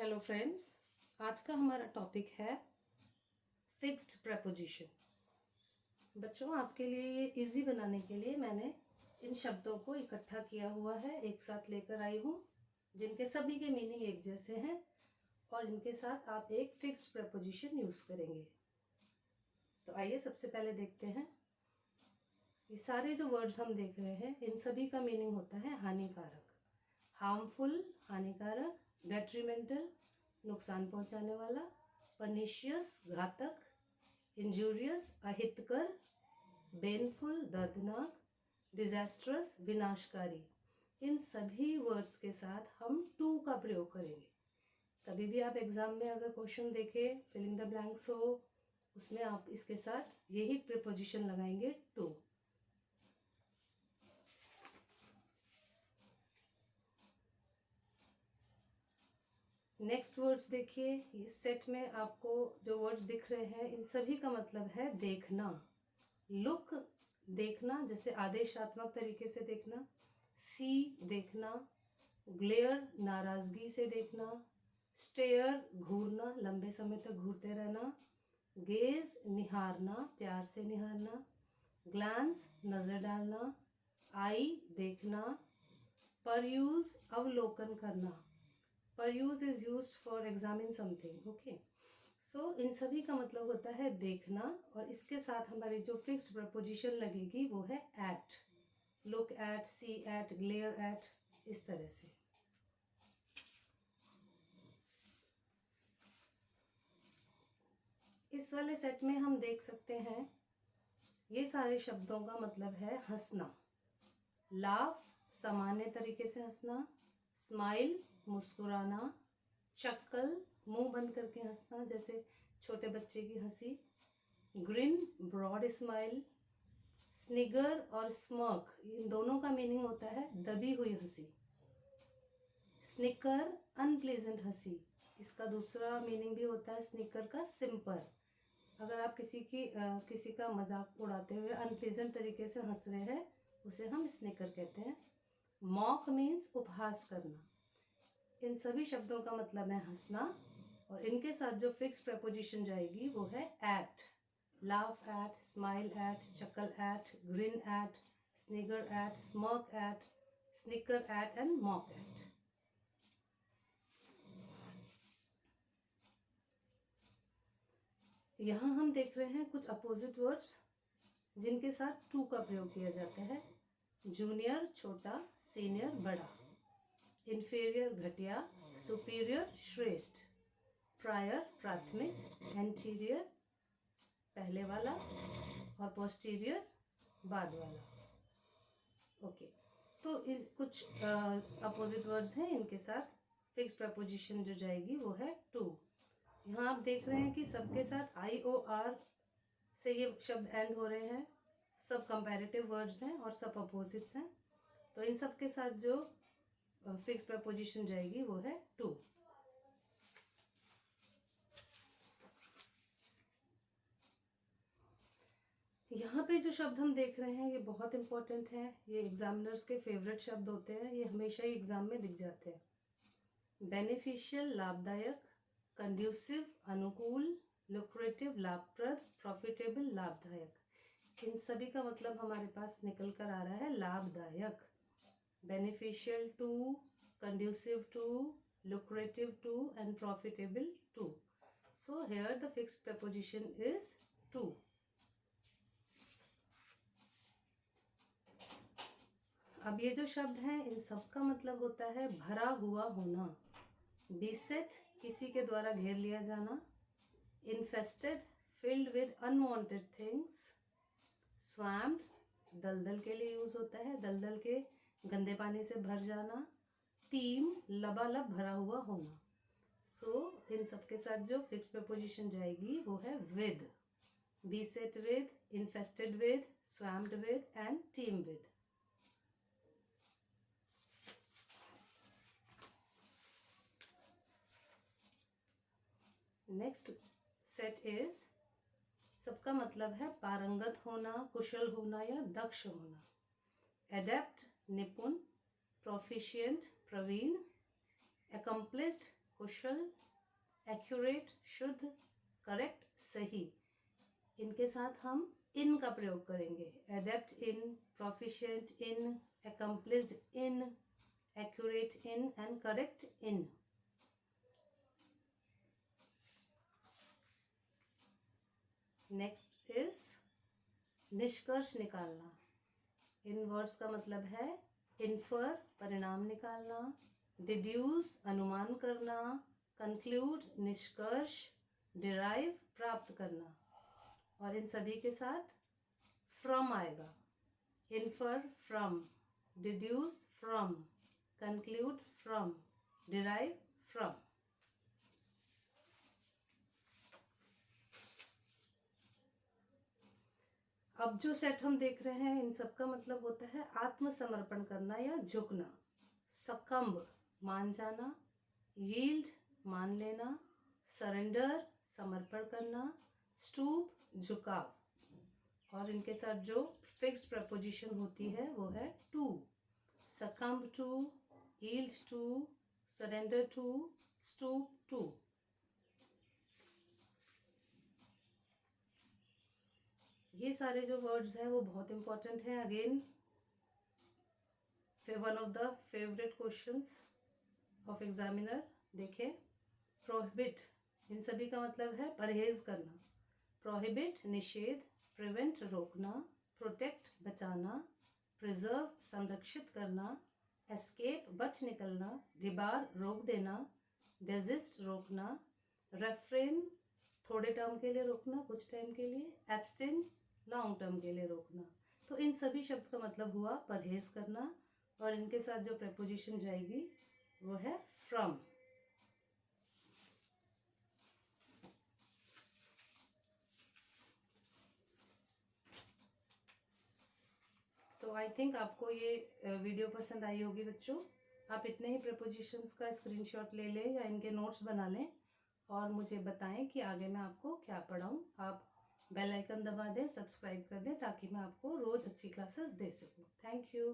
Hello friends, आज का हमारा टॉपिक है फिक्स्ड प्रेपोजिशन। बच्चों, आपके लिए ये इजी बनाने के लिए मैंने इन शब्दों को इकट्ठा किया हुआ है, एक साथ लेकर आई हूँ, जिनके सभी के मीनिंग एक जैसे हैं और इनके साथ आप एक फिक्स्ड प्रेपोजिशन यूज़ करेंगे। तो आइए सबसे पहले देखते हैं। ये सारे जो वर्ड्स हम देख रहे हैं, इन सभी का मीनिंग होता है हानिकारक। हार्मफुल हानिकारक, डेट्रीमेंटल नुकसान पहुंचाने वाला, परनिशियस घातक, इंजूरियस अहितकर, बेनफुल दर्दनाक, डिजास्ट्रस विनाशकारी। इन सभी वर्ड्स के साथ हम टू का प्रयोग करेंगे। कभी भी आप एग्जाम में अगर क्वेश्चन देखें, फिलिंग द ब्लैंक्स हो, उसमें आप इसके साथ यही प्रीपोजिशन लगाएंगे, टू। नेक्स्ट वर्ड्स देखिए। इस सेट में आपको जो वर्ड्स दिख रहे हैं, इन सभी का मतलब है देखना। लुक देखना, जैसे आदेशात्मक तरीके से देखना। सी देखना। ग्लेयर नाराजगी से देखना। स्टेयर घूरना, लंबे समय तक घूरते रहना। गेज निहारना, प्यार से निहारना। ग्लांस नजर डालना। आई देखना। परयूज अवलोकन करना। Peruse is used for examine something. Okay, so इन सभी का मतलब होता है देखना, और इसके साथ हमारी जो फिक्स्ड प्रपोजिशन लगेगी वो है at. Look at, see at, glare at, इस तरह से। इस वाले सेट में हम देख सकते हैं, ये सारे शब्दों का मतलब है हंसना। लाफ सामान्य तरीके से हंसना। स्माइल मुस्कुराना। चक्कल मुंह बंद करके हंसना, जैसे छोटे बच्चे की हंसी। Green broad smile. स्निगर और स्मर्क, इन दोनों का मीनिंग होता है दबी हुई हंसी। स्निकर अनप्लेजेंट हंसी, इसका दूसरा मीनिंग भी होता है स्निकर का सिंपर। अगर आप किसी का मजाक उड़ाते हुए अनप्लेजेंट तरीके से हंस रहे हैं, उसे हम स्निकर कहते हैं। मॉक मीन्स उपहास करना। इन सभी शब्दों का मतलब है हंसना, और इनके साथ जो फिक्स प्रेपोजिशन जाएगी वो है at. Laugh at, smile at, chuckle at, grin at, snigger at, smirk at, snicker at and mock at. यहाँ हम देख रहे हैं कुछ अपोजिट वर्ड्स जिनके साथ टू का प्रयोग किया जाता है। जूनियर छोटा, सीनियर बड़ा। इंफीरियर घटिया, सुपीरियर श्रेष्ठ। प्रायर प्राथमिक, एंटीरियर पहले वाला, और पोस्टीरियर बाद वाला। ओके, तो कुछ अपोजिट वर्ड्स हैं, इनके साथ फिक्स प्रपोजिशन जो जाएगी वो है टू। यहाँ आप देख रहे हैं कि सबके साथ IOR से ये शब्द एंड हो रहे हैं। सब कंपैरेटिव वर्ड्स हैं और सब अपोजिट्स हैं, तो इन सब के साथ जो फिक्स प्रपोजिशन जाएगी वो है टू। यहाँ पे जो शब्द हम देख रहे हैं ये बहुत इंपॉर्टेंट है। ये एग्जामिनर्स के फेवरेट शब्द होते हैं, ये हमेशा ही एग्जाम में दिख जाते हैं। बेनिफिशियल लाभदायक, कंड्यूसिव अनुकूल, लुक्रेटिव लाभप्रद, प्रॉफिटेबल लाभदायक। इन सभी का मतलब हमारे पास निकल कर आ रहा है लाभदायक। Beneficial to, conducive to, lucrative to and profitable to. So here the fixed preposition is to. अब ये जो शब्द हैं, इन सब का मतलब होता है भरा हुआ होना। beset किसी के द्वारा घेर लिया जाना। infested filled with unwanted things। swamped दलदल के लिए यूज होता है, दलदल के गंदे पानी से भर जाना। टीम लबालब भरा हुआ होना। सो इन सब के साथ जो फिक्स प्रपोजिशन जाएगी वो है with. beset with, infested with, swamped with and team with. Next set is, सबका मतलब है पारंगत होना, कुशल होना या दक्ष होना। एडेप्ट निपुण, प्रोफिशिएंट प्रवीण, accomplished कुशल, एक्यूरेट शुद्ध, करेक्ट सही। इनके साथ हम इन का प्रयोग करेंगे। Adept in, proficient in, accomplished in, accurate in and correct in. Next is निष्कर्ष निकालना। इन वर्ड्स का मतलब है इन्फर परिणाम निकालना, डिड्यूस अनुमान करना, कंक्लूड निष्कर्ष, डिराइव प्राप्त करना। और इन सभी के साथ फ्रॉम आएगा। Infer from, deduce from, conclude from, derive from. अब जो सेट हम देख रहे हैं इन सब का मतलब होता है आत्मसमर्पण करना या झुकना। सकम्ब मान जाना, यील्ड मान लेना, सरेंडर समर्पण करना, स्टूप झुकाव। और इनके साथ जो फिक्स्ड प्रपोजिशन होती है वो है to. succumb to, yield to, surrender to, stoop to. ये सारे जो वर्ड्स हैं वो बहुत इंपॉर्टेंट हैं। Again one of the favourite questions of examiner. देखें, प्रोहिबिट इन सभी का मतलब है परहेज करना। प्रोहिबिट निषेध, प्रिवेंट रोकना, प्रोटेक्ट बचाना, प्रिजर्व संरक्षित करना, एस्केप बच निकलना, डिबार रोक देना, डेजिस्ट रोकना, रेफ्रेन थोड़े टर्म के लिए रोकना, कुछ टाइम के लिए, एब्स्टेन लॉन्ग टर्म के लिए रोकना। तो इन सभी शब्द का मतलब हुआ परहेज करना। और इनके साथ जो प्रेपोजिशन जाएगी वो है फ्रॉम। तो आई थिंक आपको ये वीडियो पसंद आई होगी बच्चों। आप इतने ही प्रेपोजिशंस का स्क्रीनशॉट ले लें या इनके नोट्स बना लें और मुझे बताएं कि आगे मैं आपको क्या पढ़ाऊं। आप बेल आइकन दबा दें, सब्सक्राइब कर दें ताकि मैं आपको रोज़ अच्छी क्लासेस दे सकूं। Thank you.